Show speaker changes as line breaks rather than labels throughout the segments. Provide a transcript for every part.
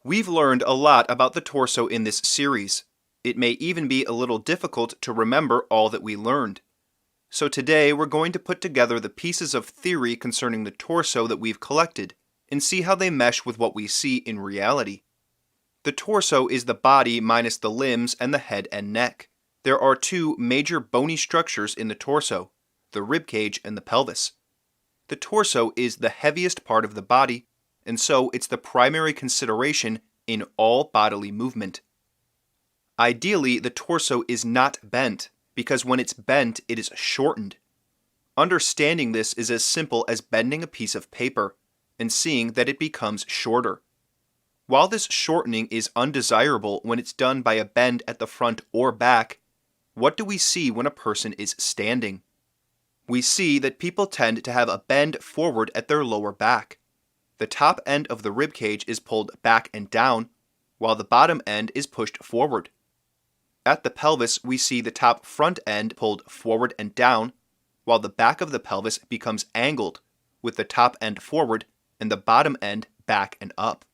We've learned a lot about the torso in this series. It may even be a little difficult to remember all that we learned. So today we're going to put together the pieces of theory concerning the torso that we've collected and see how they mesh with what we see in reality. The torso is the body minus the limbs and the head and neck. There are two major bony structures in the torso, the ribcage and the pelvis. The torso is the heaviest part of the body, and so it's the primary consideration in all bodily movement. Ideally, the torso is not bent, because when it's bent, it is shortened. Understanding this is as simple as bending a piece of paper and seeing that it becomes shorter. While this shortening is undesirable when it's done by a bend at the front or back, what do we see when a person is standing? We see that people tend to have a bend forward at their lower back. The top end of the ribcage is pulled back and down, while the bottom end is pushed forward. At the pelvis, we see the top front end pulled forward and down, while the back of the pelvis becomes angled, with the top end forward and the bottom end back and up.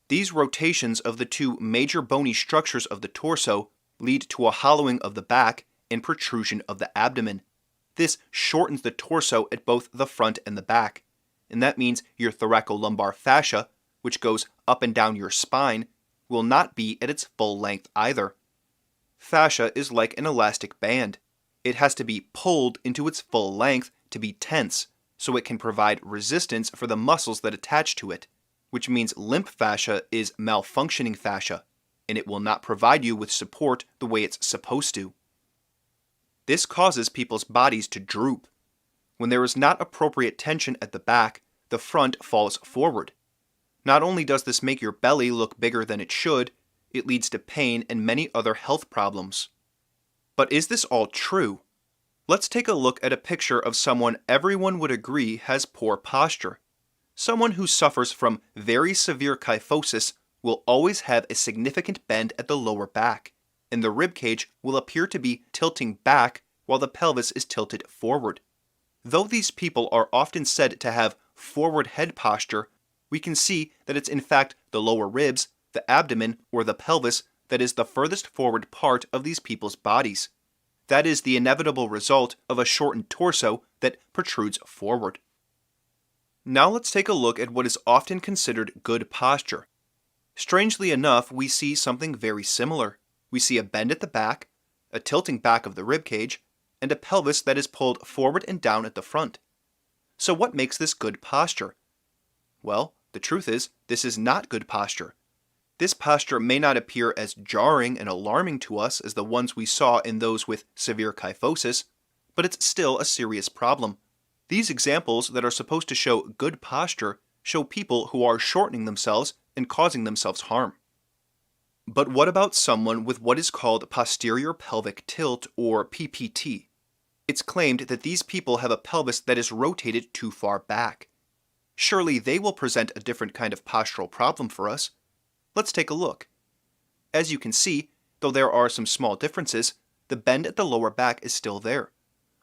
These rotations of the two major bony structures of the torso lead to a hollowing of the back and protrusion of the abdomen. This shortens the torso at both the front and the back, and that means your thoracolumbar fascia, which goes up and down your spine, will not be at its full length either. Fascia is like an elastic band. It has to be pulled into its full length to be tense, so it can provide resistance for the muscles that attach to it, which means limp fascia is malfunctioning fascia, and it will not provide you with support the way it's supposed to. This causes people's bodies to droop. When there is not appropriate tension at the back, the front falls forward. Not only does this make your belly look bigger than it should, it leads to pain and many other health problems. But is this all true? Let's take a look at a picture of someone everyone would agree has poor posture. Someone who suffers from very severe kyphosis will always have a significant bend at the lower back, and the ribcage will appear to be tilting back while the pelvis is tilted forward. Though these people are often said to have forward head posture, we can see that it's in fact the lower ribs, the abdomen, or the pelvis that is the furthest forward part of these people's bodies. That is the inevitable result of a shortened torso that protrudes forward. Now let's take a look at what is often considered good posture. Strangely enough, we see something very similar. We see a bend at the back, a tilting back of the ribcage, and a pelvis that is pulled forward and down at the front. So what makes this good posture? Well, the truth is, this is not good posture. This posture may not appear as jarring and alarming to us as the ones we saw in those with severe kyphosis, but it's still a serious problem. These examples that are supposed to show good posture show people who are shortening themselves and causing themselves harm. But what about someone with what is called posterior pelvic tilt, or PPT? It's claimed that these people have a pelvis that is rotated too far back. Surely they will present a different kind of postural problem for us. Let's take a look. As you can see, though there are some small differences, the bend at the lower back is still there.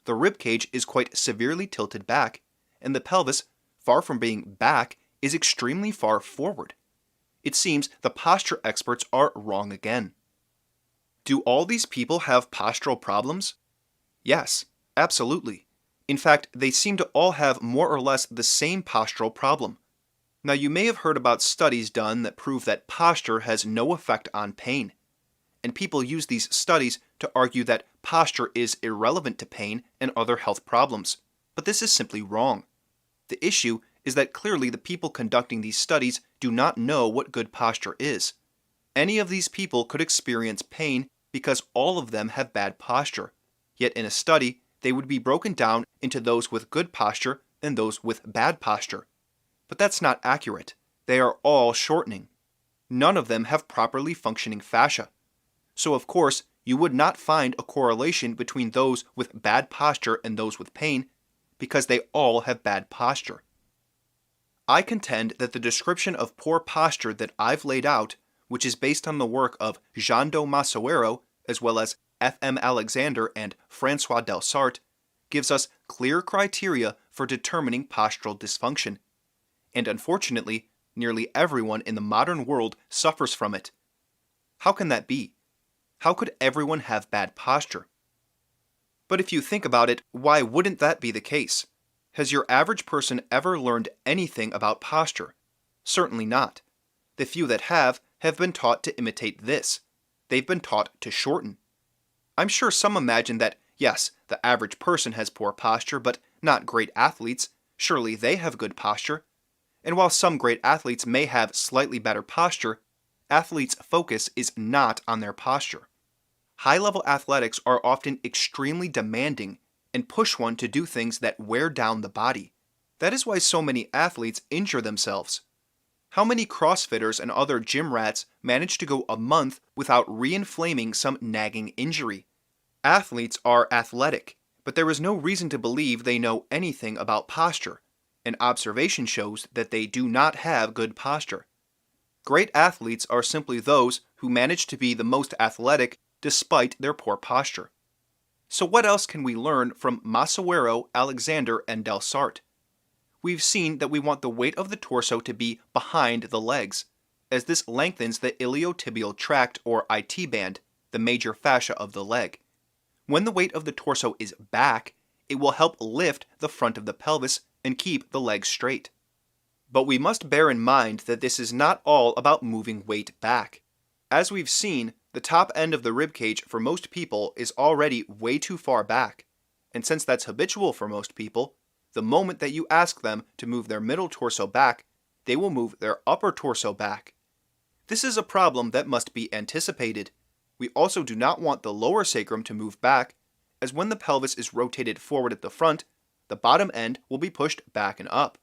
The ribcage is quite severely tilted back, and the pelvis, far from being back, is extremely far forward. It seems the posture experts are wrong again. Do all these people have postural problems? Yes, absolutely. In fact, they seem to all have more or less the same postural problem. Now, you may have heard about studies done that prove that posture has no effect on pain. And people use these studies to argue that posture is irrelevant to pain and other health problems. But this is simply wrong. The issue is that clearly the people conducting these studies do not know what good posture is. Any of these people could experience pain because all of them have bad posture. Yet in a study, they would be broken down into those with good posture and those with bad posture. But that's not accurate. They are all shortening. None of them have properly functioning fascia. So of course, you would not find a correlation between those with bad posture and those with pain, because they all have bad posture. I contend that the description of poor posture that I've laid out, which is based on the work of Jean do Massoero, as well as F.M. Alexander and François Delsarte, gives us clear criteria for determining postural dysfunction. And unfortunately, nearly everyone in the modern world suffers from it. How can that be? How could everyone have bad posture? But if you think about it, why wouldn't that be the case? Has your average person ever learned anything about posture? Certainly not. The few that have been taught to imitate this. They've been taught to shorten. I'm sure some imagine that, yes, the average person has poor posture, but not great athletes. Surely they have good posture. And while some great athletes may have slightly better posture, athletes' focus is not on their posture. High-level athletics are often extremely demanding and push one to do things that wear down the body. That is why so many athletes injure themselves. How many CrossFitters and other gym rats manage to go a month without re-inflaming some nagging injury? Athletes are athletic, but there is no reason to believe they know anything about posture, and observation shows that they do not have good posture. Great athletes are simply those who manage to be the most athletic despite their poor posture. So what else can we learn from Massawero, Alexander, and Delsart? We've seen that we want the weight of the torso to be behind the legs, as this lengthens the iliotibial tract or IT band, the major fascia of the leg. When the weight of the torso is back, it will help lift the front of the pelvis and keep the legs straight. But we must bear in mind that this is not all about moving weight back. As we've seen, the top end of the ribcage for most people is already way too far back, and since that's habitual for most people, the moment that you ask them to move their middle torso back, they will move their upper torso back. This is a problem that must be anticipated. We also do not want the lower sacrum to move back, as when the pelvis is rotated forward at the front, the bottom end will be pushed back and up.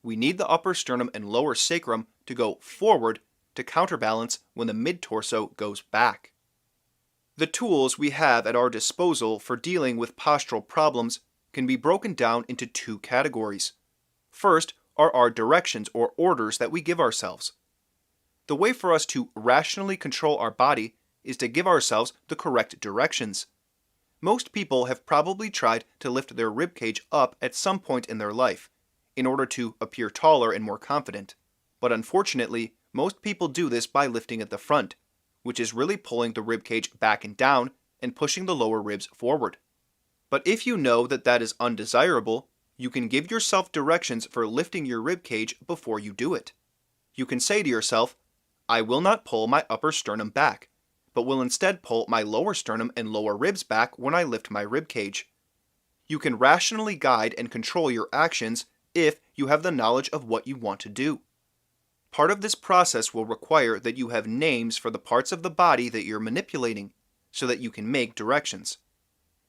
We need the upper sternum and lower sacrum to go forward to counterbalance when the mid-torso goes back. The tools we have at our disposal for dealing with postural problems can be broken down into two categories. First are our directions or orders that we give ourselves. The way for us to rationally control our body is to give ourselves the correct directions. Most people have probably tried to lift their ribcage up at some point in their life in order to appear taller and more confident. But unfortunately, most people do this by lifting at the front, which is really pulling the ribcage back and down and pushing the lower ribs forward. But if you know that that is undesirable, you can give yourself directions for lifting your ribcage before you do it. You can say to yourself, I will not pull my upper sternum back, but will instead pull my lower sternum and lower ribs back when I lift my ribcage. You can rationally guide and control your actions if you have the knowledge of what you want to do. Part of this process will require that you have names for the parts of the body that you're manipulating, so that you can make directions.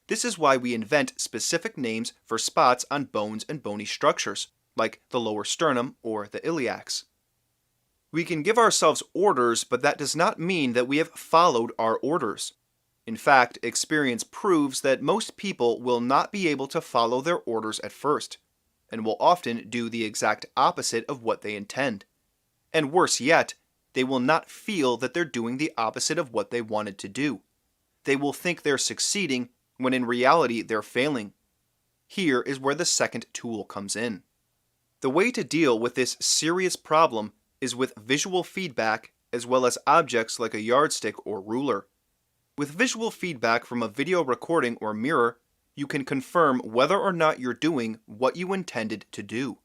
This is why we invent specific names for spots on bones and bony structures, like the lower sternum or the iliacs. We can give ourselves orders, but that does not mean that we have followed our orders. In fact, experience proves that most people will not be able to follow their orders at first, and will often do the exact opposite of what they intend. And worse yet, they will not feel that they're doing the opposite of what they wanted to do. They will think they're succeeding when in reality they're failing. Here is where the second tool comes in. The way to deal with this serious problem is with visual feedback as well as objects like a yardstick or ruler. With visual feedback from a video recording or mirror, you can confirm whether or not you're doing what you intended to do.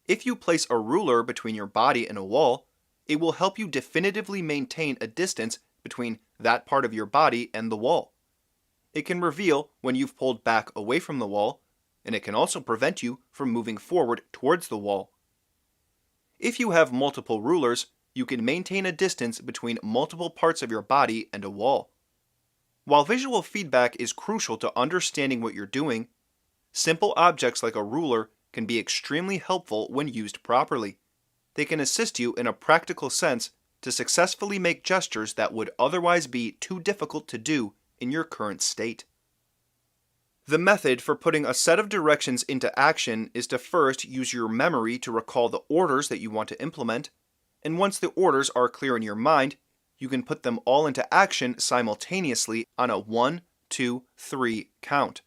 If you place a ruler between your body and a wall, it will help you definitively maintain a distance between that part of your body and the wall. It can reveal when you've pulled back away from the wall, and it can also prevent you from moving forward towards the wall. If you have multiple rulers, you can maintain a distance between multiple parts of your body and a wall. While visual feedback is crucial to understanding what you're doing, simple objects like a ruler can be extremely helpful when used properly. They can assist you in a practical sense to successfully make gestures that would otherwise be too difficult to do in your current state. The method for putting a set of directions into action is to first use your memory to recall the orders that you want to implement, and once the orders are clear in your mind, you can put them all into action simultaneously on a 1, 2, 3 count.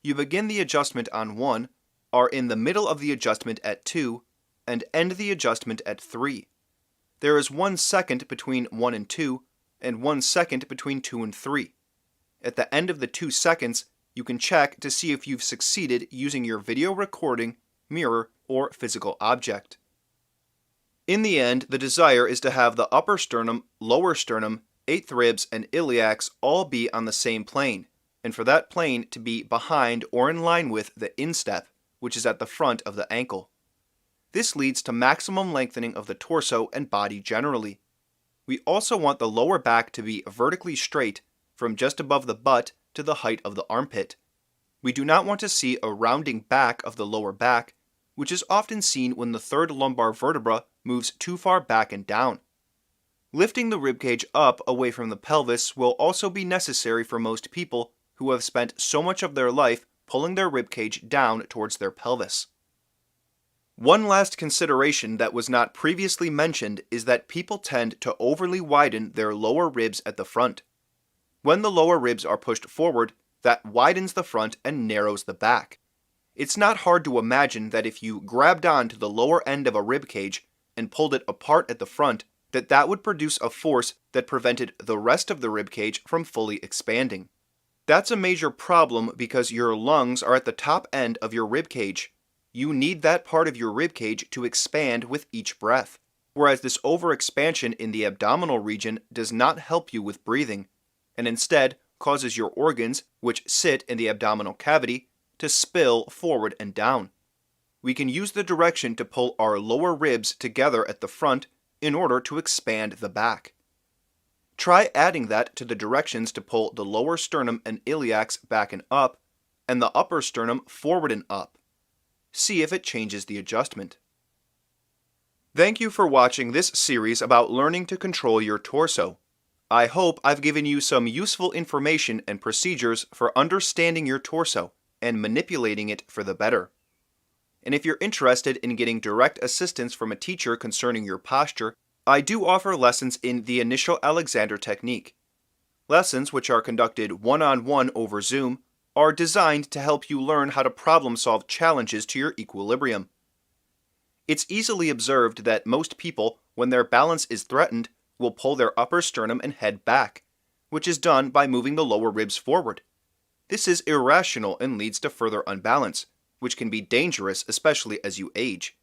You begin the adjustment on 1, are in the middle of the adjustment at 2, and end the adjustment at 3. There is 1 second between 1 and 2, and 1 second between 2 and 3. At the end of the 2 seconds, you can check to see if you've succeeded using your video recording, mirror, or physical object. In the end, the desire is to have the upper sternum, lower sternum, 8th ribs, and iliacs all be on the same plane, and for that plane to be behind or in line with the instep, which is at the front of the ankle. This leads to maximum lengthening of the torso and body generally. We also want the lower back to be vertically straight from just above the butt to the height of the armpit. We do not want to see a rounding back of the lower back, which is often seen when the third lumbar vertebra moves too far back and down. Lifting the ribcage up away from the pelvis will also be necessary for most people who have spent so much of their life pulling their ribcage down towards their pelvis. One last consideration that was not previously mentioned is that people tend to overly widen their lower ribs at the front. When the lower ribs are pushed forward, that widens the front and narrows the back. It's not hard to imagine that if you grabbed onto the lower end of a ribcage and pulled it apart at the front, that would produce a force that prevented the rest of the ribcage from fully expanding. That's a major problem because your lungs are at the top end of your ribcage. You need that part of your ribcage to expand with each breath, whereas this overexpansion in the abdominal region does not help you with breathing, and instead causes your organs, which sit in the abdominal cavity, to spill forward and down. We can use the direction to pull our lower ribs together at the front in order to expand the back. Try adding that to the directions to pull the lower sternum and iliacs back and up, and the upper sternum forward and up. See if it changes the adjustment. Thank you for watching this series about learning to control your torso. I hope I've given you some useful information and procedures for understanding your torso and manipulating it for the better. And if you're interested in getting direct assistance from a teacher concerning your posture, I do offer lessons in the initial Alexander technique. Lessons, which are conducted one-on-one over Zoom, are designed to help you learn how to problem-solve challenges to your equilibrium. It's easily observed that most people, when their balance is threatened, will pull their upper sternum and head back, which is done by moving the lower ribs forward. This is irrational and leads to further unbalance, which can be dangerous especially as you age.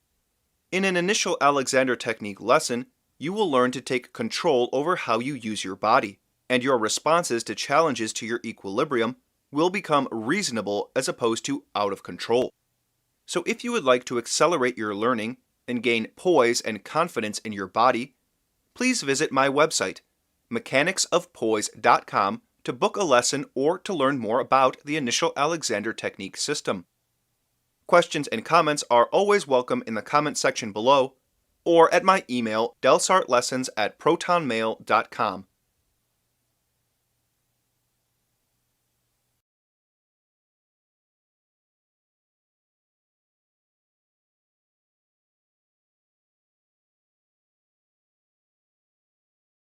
In an initial Alexander technique lesson, you will learn to take control over how you use your body, and your responses to challenges to your equilibrium will become reasonable as opposed to out of control. So if you would like to accelerate your learning and gain poise and confidence in your body, please visit my website, mechanicsofpoise.com, to book a lesson or to learn more about the initial Alexander technique system. Questions and comments are always welcome in the comment section below or at my email delsartlessons@protonmail.com.